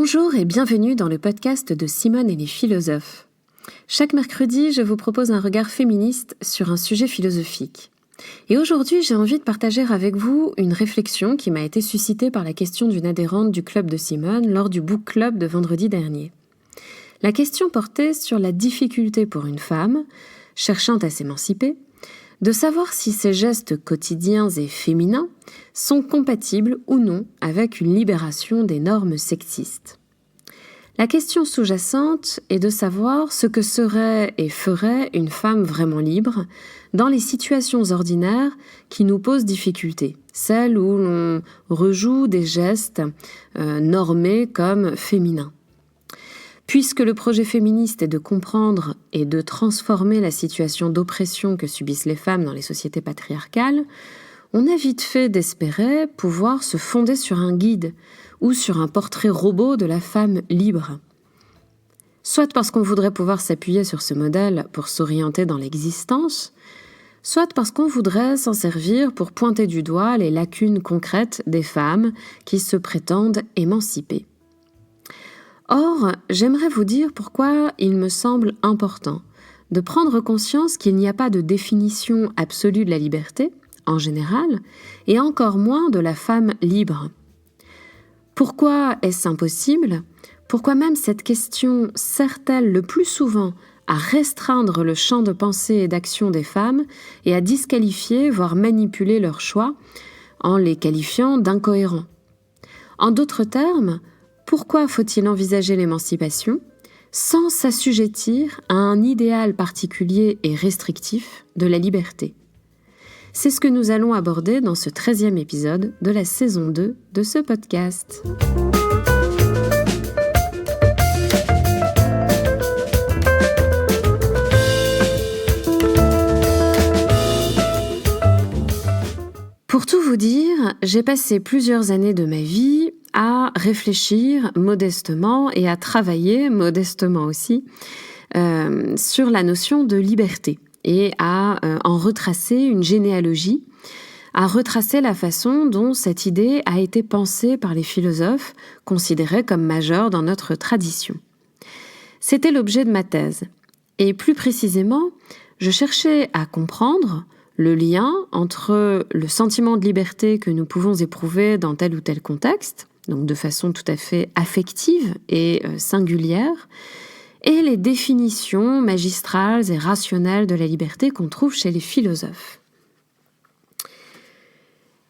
Bonjour et bienvenue dans le podcast de Simone et les philosophes. Chaque mercredi, je vous propose un regard féministe sur un sujet philosophique. Et aujourd'hui, j'ai envie de partager avec vous une réflexion qui m'a été suscitée par la question d'une adhérente du club de Simone lors du book club de vendredi dernier. La question portait sur la difficulté pour une femme, cherchant à s'émanciper, de savoir si ses gestes quotidiens et féminins sont compatibles ou non avec une libération des normes sexistes. La question sous-jacente est de savoir ce que serait et ferait une femme vraiment libre dans les situations ordinaires qui nous posent difficulté, celles où l'on rejoue des gestes normés comme féminins. Puisque le projet féministe est de comprendre et de transformer la situation d'oppression que subissent les femmes dans les sociétés patriarcales, on a vite fait d'espérer pouvoir se fonder sur un guide ou sur un portrait robot de la femme libre. Soit parce qu'on voudrait pouvoir s'appuyer sur ce modèle pour s'orienter dans l'existence, soit parce qu'on voudrait s'en servir pour pointer du doigt les lacunes concrètes des femmes qui se prétendent émancipées. Or, j'aimerais vous dire pourquoi il me semble important de prendre conscience qu'il n'y a pas de définition absolue de la liberté, en général, et encore moins de la femme libre. Pourquoi est-ce impossible ? Pourquoi même cette question sert-elle le plus souvent à restreindre le champ de pensée et d'action des femmes et à disqualifier, voire manipuler leurs choix en les qualifiant d'incohérents ? En d'autres termes, pourquoi faut-il envisager l'émancipation sans s'assujettir à un idéal particulier et restrictif de la liberté ? C'est ce que nous allons aborder dans ce 13e épisode de la saison 2 de ce podcast. Pour tout vous dire, j'ai passé plusieurs années de ma vie à réfléchir modestement et à travailler modestement aussi sur la notion de liberté et à en retracer une généalogie, à retracer la façon dont cette idée a été pensée par les philosophes considérés comme majeurs dans notre tradition. C'était l'objet de ma thèse. Et plus précisément, je cherchais à comprendre le lien entre le sentiment de liberté que nous pouvons éprouver dans tel ou tel contexte, donc de façon tout à fait affective et singulière, et les définitions magistrales et rationnelles de la liberté qu'on trouve chez les philosophes.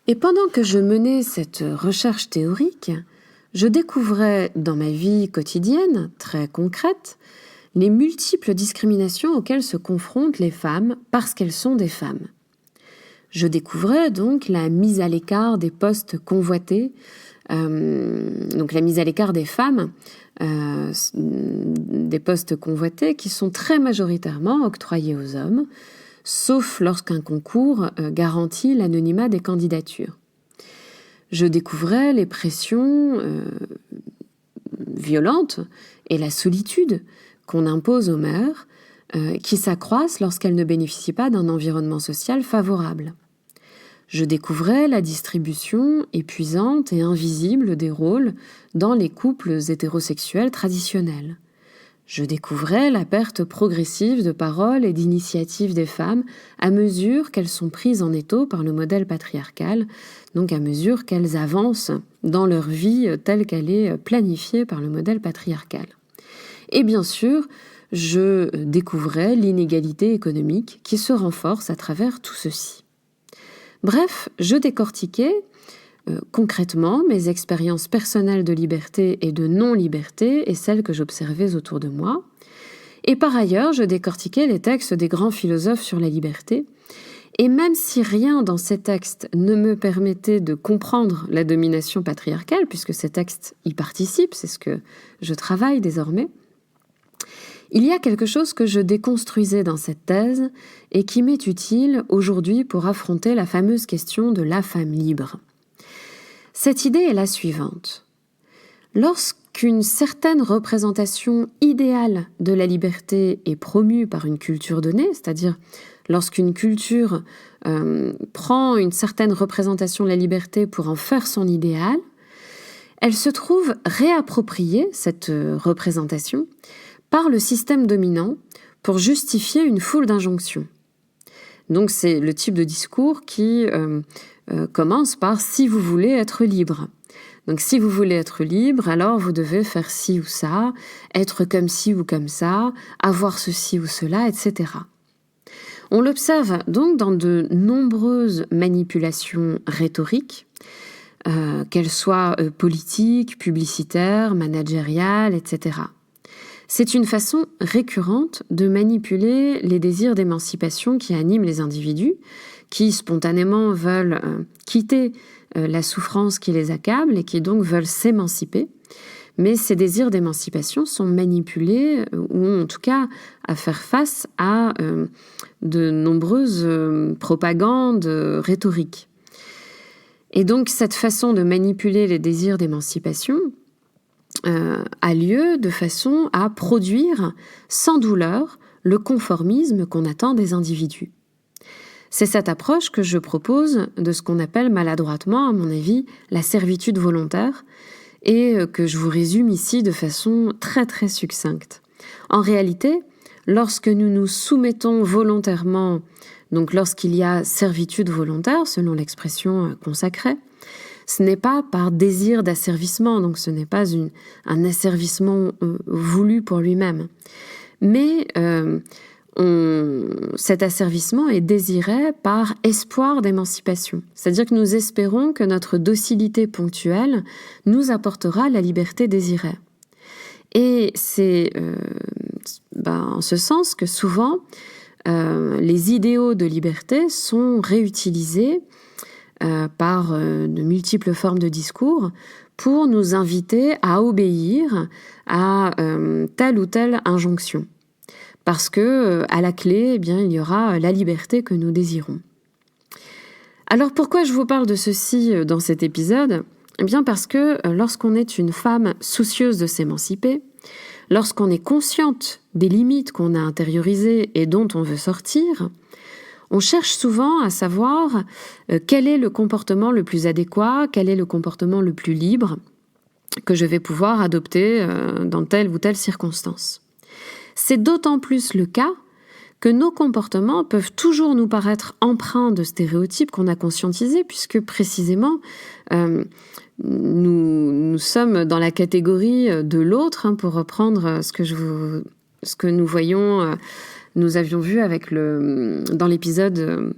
Et pendant que je menais cette recherche théorique, je découvrais dans ma vie quotidienne, très concrète, les multiples discriminations auxquelles se confrontent les femmes parce qu'elles sont des femmes. Je découvrais donc la mise à l'écart des postes convoités, donc la mise à l'écart des femmes, des postes convoités qui sont très majoritairement octroyés aux hommes, sauf lorsqu'un concours garantit l'anonymat des candidatures. Je découvrais les pressions violentes et la solitude qu'on impose aux mères, qui s'accroissent lorsqu'elles ne bénéficient pas d'un environnement social favorable. Je découvrais la distribution épuisante et invisible des rôles dans les couples hétérosexuels traditionnels. Je découvrais la perte progressive de parole et d'initiative des femmes à mesure qu'elles sont prises en étau par le modèle patriarcal, donc à mesure qu'elles avancent dans leur vie telle qu'elle est planifiée par le modèle patriarcal. Et bien sûr, je découvrais l'inégalité économique qui se renforce à travers tout ceci. Bref, je décortiquais concrètement mes expériences personnelles de liberté et de non-liberté et celles que j'observais autour de moi. Et par ailleurs, je décortiquais les textes des grands philosophes sur la liberté. Et même si rien dans ces textes ne me permettait de comprendre la domination patriarcale, puisque ces textes y participent, c'est ce que je travaille désormais, il y a quelque chose que je déconstruisais dans cette thèse et qui m'est utile aujourd'hui pour affronter la fameuse question de la femme libre. Cette idée est la suivante. Lorsqu'une certaine représentation idéale de la liberté est promue par une culture donnée, c'est-à-dire lorsqu'une culture prend une certaine représentation de la liberté pour en faire son idéal, elle se trouve réappropriée, cette représentation, par le système dominant pour justifier une foule d'injonctions. Donc c'est le type de discours qui commence par « si vous voulez être libre ». Donc si vous voulez être libre, alors vous devez faire ci ou ça, être comme ci ou comme ça, avoir ceci ou cela, etc. On l'observe donc dans de nombreuses manipulations rhétoriques, qu'elles soient politiques, publicitaires, managériales, etc. C'est une façon récurrente de manipuler les désirs d'émancipation qui animent les individus, qui spontanément veulent quitter la souffrance qui les accable et qui donc veulent s'émanciper. Mais ces désirs d'émancipation sont manipulés, ou en tout cas à faire face à de nombreuses propagandes rhétoriques. Et donc cette façon de manipuler les désirs d'émancipation a lieu de façon à produire sans douleur le conformisme qu'on attend des individus. C'est cette approche que je propose de ce qu'on appelle maladroitement, à mon avis, la servitude volontaire, et que je vous résume ici de façon très très succincte. En réalité, lorsque nous nous soumettons volontairement, donc lorsqu'il y a servitude volontaire, selon l'expression consacrée, ce n'est pas par désir d'asservissement, donc ce n'est pas un asservissement voulu pour lui-même, mais cet asservissement est désiré par espoir d'émancipation. C'est-à-dire que nous espérons que notre docilité ponctuelle nous apportera la liberté désirée. Et c'est en ce sens que souvent, les idéaux de liberté sont réutilisés par de multiples formes de discours pour nous inviter à obéir à telle ou telle injonction. Parce que à la clé, eh bien, il y aura la liberté que nous désirons. Alors pourquoi je vous parle de ceci dans cet épisode ? Eh bien parce que lorsqu'on est une femme soucieuse de s'émanciper, lorsqu'on est consciente des limites qu'on a intériorisées et dont on veut sortir, on cherche souvent à savoir quel est le comportement le plus adéquat, quel est le comportement le plus libre que je vais pouvoir adopter dans telle ou telle circonstance. C'est d'autant plus le cas que nos comportements peuvent toujours nous paraître empreints de stéréotypes qu'on a conscientisés, puisque précisément nous sommes dans la catégorie de l'autre, pour reprendre ce que nous voyons, nous avions vu dans l'épisode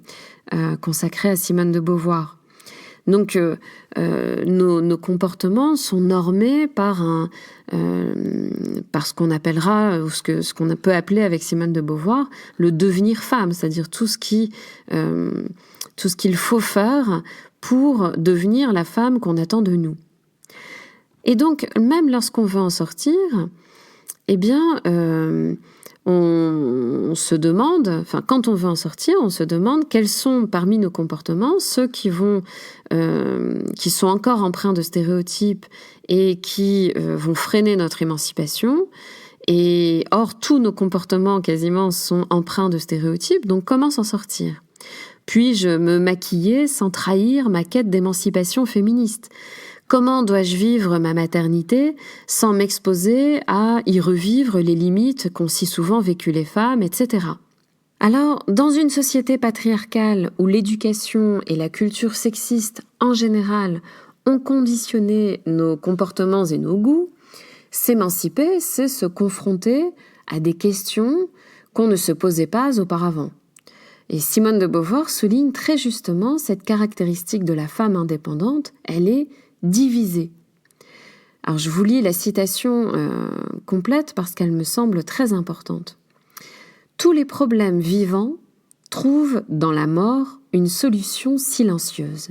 consacré à Simone de Beauvoir. Donc, nos comportements sont normés par ce qu'on appellera, ou ce qu'on peut appeler avec Simone de Beauvoir, le devenir femme, c'est-à-dire tout ce qu'il faut faire pour devenir la femme qu'on attend de nous. Et donc, même lorsqu'on veut en sortir, eh bien, on se demande, quand on veut en sortir, on se demande quels sont parmi nos comportements ceux qui sont encore empreints de stéréotypes et qui vont freiner notre émancipation. Et or, tous nos comportements quasiment sont empreints de stéréotypes, donc comment s'en sortir ? Puis-je me maquiller sans trahir ma quête d'émancipation féministe ? Comment dois-je vivre ma maternité sans m'exposer à y revivre les limites qu'ont si souvent vécues les femmes, etc. Alors, dans une société patriarcale où l'éducation et la culture sexiste en général ont conditionné nos comportements et nos goûts, s'émanciper, c'est se confronter à des questions qu'on ne se posait pas auparavant. Et Simone de Beauvoir souligne très justement cette caractéristique de la femme indépendante, elle est divisée. Alors je vous lis la citation complète parce qu'elle me semble très importante. « Tous les problèmes vivants trouvent dans la mort une solution silencieuse.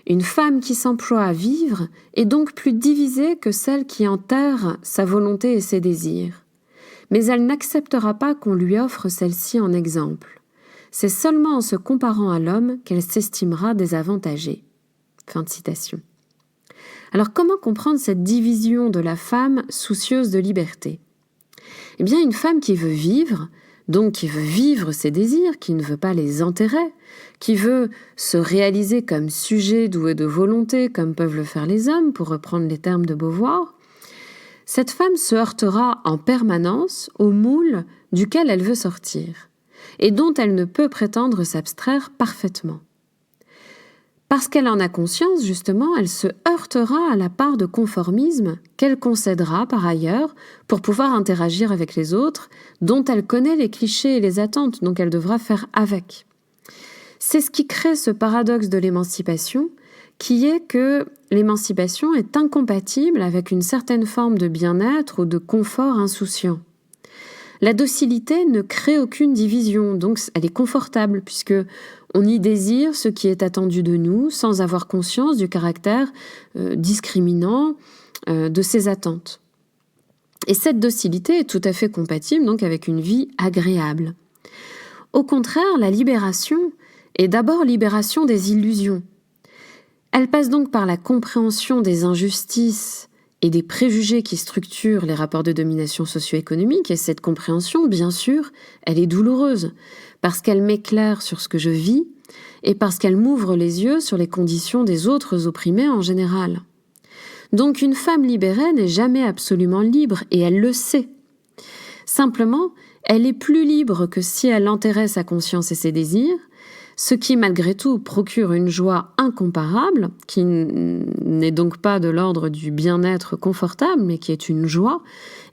Une femme qui s'emploie à vivre est donc plus divisée que celle qui enterre sa volonté et ses désirs. Mais elle n'acceptera pas qu'on lui offre celle-ci en exemple. C'est seulement en se comparant à l'homme qu'elle s'estimera désavantagée. » Fin de citation. Alors comment comprendre cette division de la femme soucieuse de liberté ? Eh bien, une femme qui veut vivre donc qui veut vivre ses désirs, qui ne veut pas les enterrer, qui veut se réaliser comme sujet doué de volonté, comme peuvent le faire les hommes, pour reprendre les termes de Beauvoir, cette femme se heurtera en permanence au moule duquel elle veut sortir, et dont elle ne peut prétendre s'abstraire parfaitement. Parce qu'elle en a conscience, justement, elle se heurtera à la part de conformisme qu'elle concédera par ailleurs pour pouvoir interagir avec les autres, dont elle connaît les clichés et les attentes, donc elle devra faire avec. C'est ce qui crée ce paradoxe de l'émancipation, qui est que l'émancipation est incompatible avec une certaine forme de bien-être ou de confort insouciant. La docilité ne crée aucune division, donc elle est confortable, puisque on y désire ce qui est attendu de nous sans avoir conscience du caractère discriminant de ces attentes. Et cette docilité est tout à fait compatible donc avec une vie agréable. Au contraire, la libération est d'abord libération des illusions. Elle passe donc par la compréhension des injustices et des préjugés qui structurent les rapports de domination socio-économique, et cette compréhension, bien sûr, elle est douloureuse, parce qu'elle m'éclaire sur ce que je vis, et parce qu'elle m'ouvre les yeux sur les conditions des autres opprimés en général. Donc une femme libérée n'est jamais absolument libre, et elle le sait. Simplement, elle est plus libre que si elle enterrait sa conscience et ses désirs, ce qui malgré tout procure une joie incomparable, qui n'est donc pas de l'ordre du bien-être confortable, mais qui est une joie,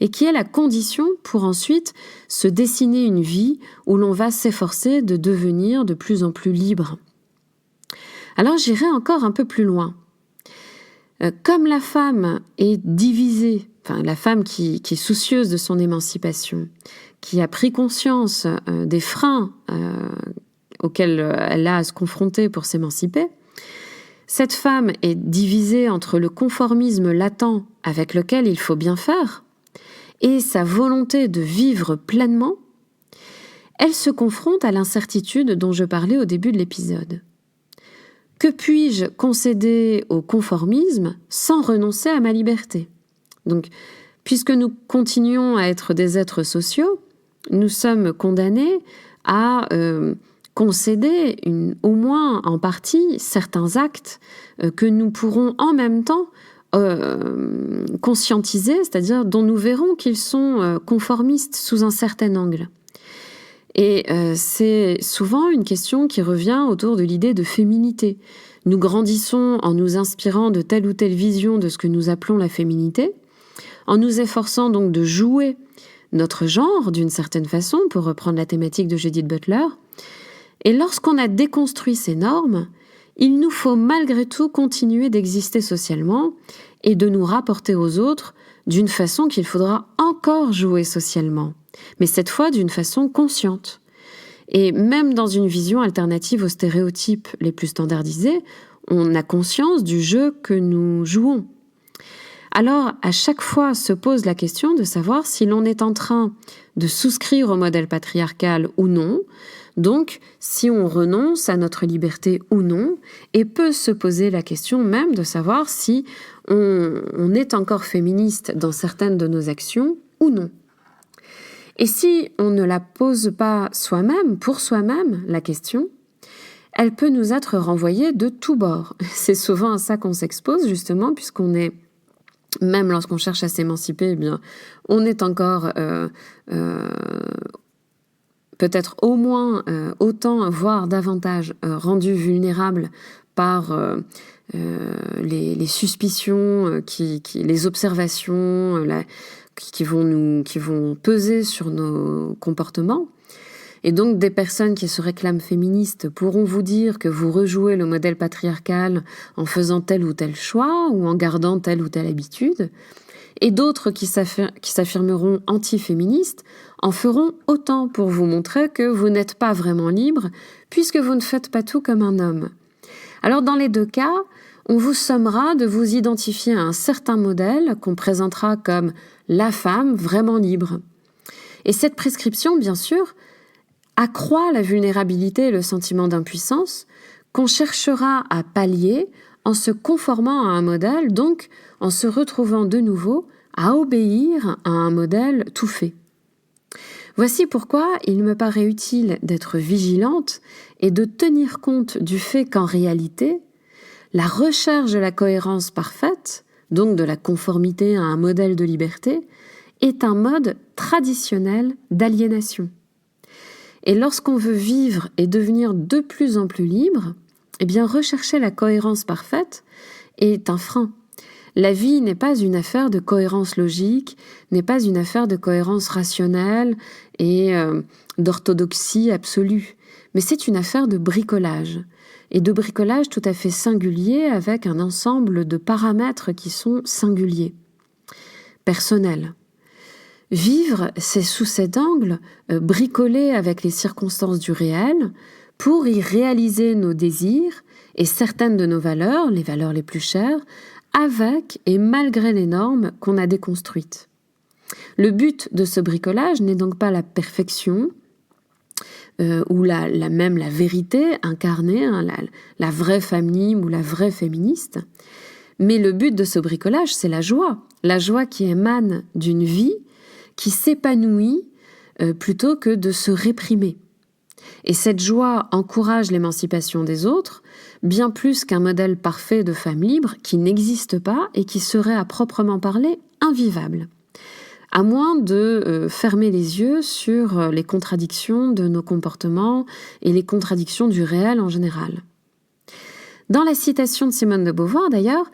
et qui est la condition pour ensuite se dessiner une vie où l'on va s'efforcer de devenir de plus en plus libre. Alors j'irai encore un peu plus loin. Comme la femme est divisée, enfin la femme qui est soucieuse de son émancipation, qui a pris conscience des freins auxquels elle a à se confronter pour s'émanciper, cette femme est divisée entre le conformisme latent avec lequel il faut bien faire et sa volonté de vivre pleinement. Elle se confronte à l'incertitude dont je parlais au début de l'épisode. Que puis-je concéder au conformisme sans renoncer à ma liberté ? Donc, puisque nous continuons à être des êtres sociaux, nous sommes condamnés à concéder au moins en partie certains actes que nous pourrons en même temps conscientiser, c'est-à-dire dont nous verrons qu'ils sont conformistes sous un certain angle. Et c'est souvent une question qui revient autour de l'idée de féminité. Nous grandissons en nous inspirant de telle ou telle vision de ce que nous appelons la féminité, en nous efforçant donc de jouer notre genre d'une certaine façon, pour reprendre la thématique de Judith Butler. Et lorsqu'on a déconstruit ces normes, il nous faut malgré tout continuer d'exister socialement et de nous rapporter aux autres d'une façon qu'il faudra encore jouer socialement, mais cette fois d'une façon consciente. Et même dans une vision alternative aux stéréotypes les plus standardisés, on a conscience du jeu que nous jouons. Alors, à chaque fois se pose la question de savoir si l'on est en train de souscrire au modèle patriarcal ou non, donc si on renonce à notre liberté ou non, et peut se poser la question même de savoir si on est encore féministe dans certaines de nos actions ou non. Et si on ne la pose pas soi-même, pour soi-même, la question, elle peut nous être renvoyée de tous bords. C'est souvent à ça qu'on s'expose, justement, puisqu'on est, même lorsqu'on cherche à s'émanciper, eh bien, on est encore peut-être au moins autant, voire davantage, rendu vulnérable par les suspicions, les observations, qui vont peser sur nos comportements. Et donc, des personnes qui se réclament féministes pourront vous dire que vous rejouez le modèle patriarcal en faisant tel ou tel choix ou en gardant telle ou telle habitude. Et d'autres qui s'affirmeront anti-féministes en feront autant pour vous montrer que vous n'êtes pas vraiment libre puisque vous ne faites pas tout comme un homme. Alors, dans les deux cas, on vous sommera de vous identifier à un certain modèle qu'on présentera comme la femme vraiment libre. Et cette prescription, bien sûr, accroît la vulnérabilité et le sentiment d'impuissance qu'on cherchera à pallier en se conformant à un modèle, donc en se retrouvant de nouveau à obéir à un modèle tout fait. Voici pourquoi il me paraît utile d'être vigilante et de tenir compte du fait qu'en réalité, la recherche de la cohérence parfaite, donc de la conformité à un modèle de liberté, est un mode traditionnel d'aliénation. Et lorsqu'on veut vivre et devenir de plus en plus libre, eh bien rechercher la cohérence parfaite est un frein. La vie n'est pas une affaire de cohérence logique, n'est pas une affaire de cohérence rationnelle et d'orthodoxie absolue, mais c'est une affaire de bricolage, et de bricolage tout à fait singulier avec un ensemble de paramètres qui sont singuliers, personnels. Vivre, c'est sous cet angle bricoler avec les circonstances du réel pour y réaliser nos désirs et certaines de nos valeurs, les valeurs les plus chères, avec et malgré les normes qu'on a déconstruites. Le but de ce bricolage n'est donc pas la perfection ou même la vérité incarnée, la vraie femme libre ou la vraie féministe, mais le but de ce bricolage, c'est la joie qui émane d'une vie qui s'épanouit plutôt que de se réprimer. Et cette joie encourage l'émancipation des autres, bien plus qu'un modèle parfait de femme libre qui n'existe pas et qui serait à proprement parler invivable, à moins de fermer les yeux sur les contradictions de nos comportements et les contradictions du réel en général. Dans la citation de Simone de Beauvoir, d'ailleurs,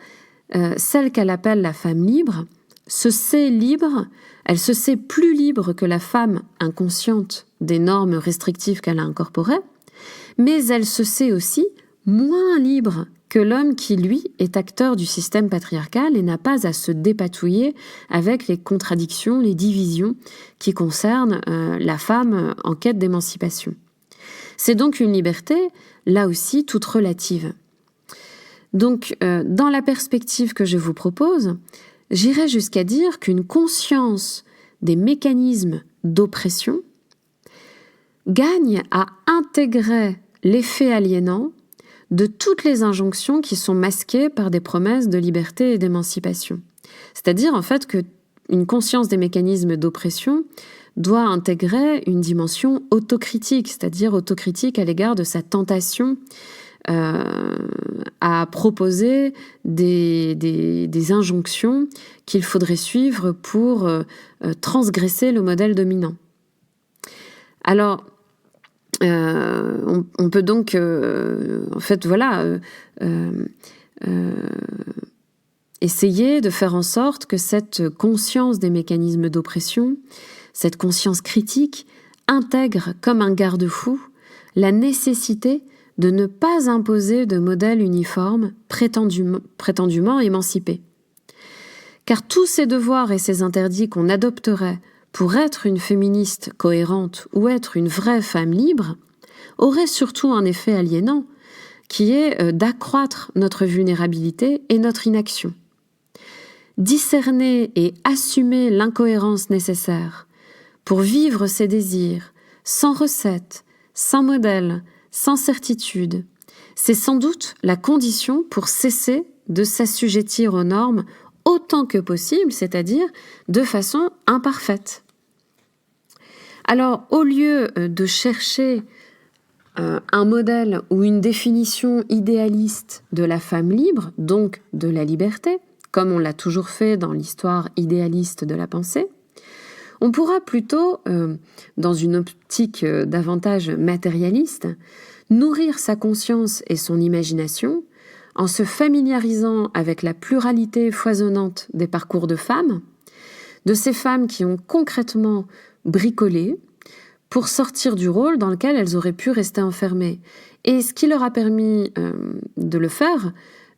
celle qu'elle appelle la femme libre, se sait libre, elle se sait plus libre que la femme inconsciente des normes restrictives qu'elle a incorporées, mais elle se sait aussi moins libre que l'homme qui, lui, est acteur du système patriarcal et n'a pas à se dépatouiller avec les contradictions, les divisions qui concernent la femme en quête d'émancipation. C'est donc une liberté, là aussi, toute relative. Donc, dans la perspective que je vous propose, j'irais jusqu'à dire qu'une conscience des mécanismes d'oppression gagne à intégrer l'effet aliénant de toutes les injonctions qui sont masquées par des promesses de liberté et d'émancipation. C'est-à-dire en fait qu'une conscience des mécanismes d'oppression doit intégrer une dimension autocritique, c'est-à-dire autocritique à l'égard de sa tentation à proposer des injonctions qu'il faudrait suivre pour transgresser le modèle dominant. Alors, on peut donc, essayer de faire en sorte que cette conscience des mécanismes d'oppression, cette conscience critique, intègre comme un garde-fou la nécessité de ne pas imposer de modèle uniforme prétendument émancipé. Car tous ces devoirs et ces interdits qu'on adopterait pour être une féministe cohérente ou être une vraie femme libre auraient surtout un effet aliénant, qui est d'accroître notre vulnérabilité et notre inaction. Discerner et assumer l'incohérence nécessaire pour vivre ses désirs sans recette, sans modèle, sans certitude, c'est sans doute la condition pour cesser de s'assujettir aux normes autant que possible, c'est-à-dire de façon imparfaite. Alors, au lieu de chercher un modèle ou une définition idéaliste de la femme libre, donc de la liberté, comme on l'a toujours fait dans l'histoire idéaliste de la pensée, on pourra plutôt, dans une optique davantage matérialiste, nourrir sa conscience et son imagination en se familiarisant avec la pluralité foisonnante des parcours de femmes, de ces femmes qui ont concrètement bricolé pour sortir du rôle dans lequel elles auraient pu rester enfermées. Et ce qui leur a permis de le faire,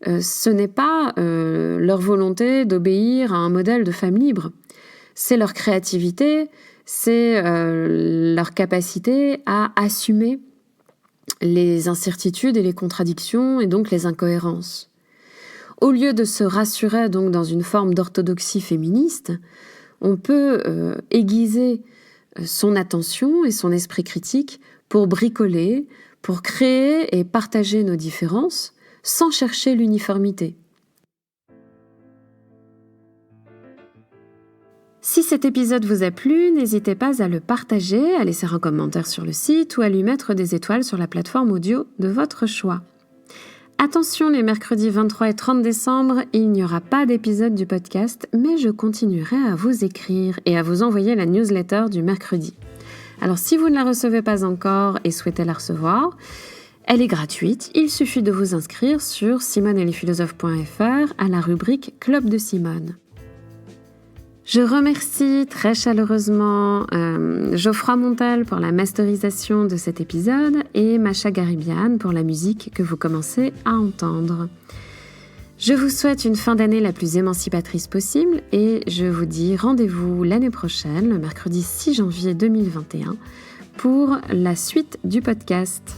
ce n'est pas leur volonté d'obéir à un modèle de femme libre. C'est leur créativité, c'est leur capacité à assumer les incertitudes et les contradictions et donc les incohérences. Au lieu de se rassurer donc dans une forme d'orthodoxie féministe, on peut aiguiser son attention et son esprit critique pour bricoler, pour créer et partager nos différences sans chercher l'uniformité. Si cet épisode vous a plu, n'hésitez pas à le partager, à laisser un commentaire sur le site ou à lui mettre des étoiles sur la plateforme audio de votre choix. Attention, les mercredis 23 et 30 décembre, il n'y aura pas d'épisode du podcast, mais je continuerai à vous écrire et à vous envoyer la newsletter du mercredi. Alors si vous ne la recevez pas encore et souhaitez la recevoir, elle est gratuite, il suffit de vous inscrire sur simoneetlesphilosophes.fr à la rubrique Club de Simone. Je remercie très chaleureusement Geoffroy Montel pour la masterisation de cet épisode et Macha Garibian pour la musique que vous commencez à entendre. Je vous souhaite une fin d'année la plus émancipatrice possible et je vous dis rendez-vous l'année prochaine, le mercredi 6 janvier 2021, pour la suite du podcast.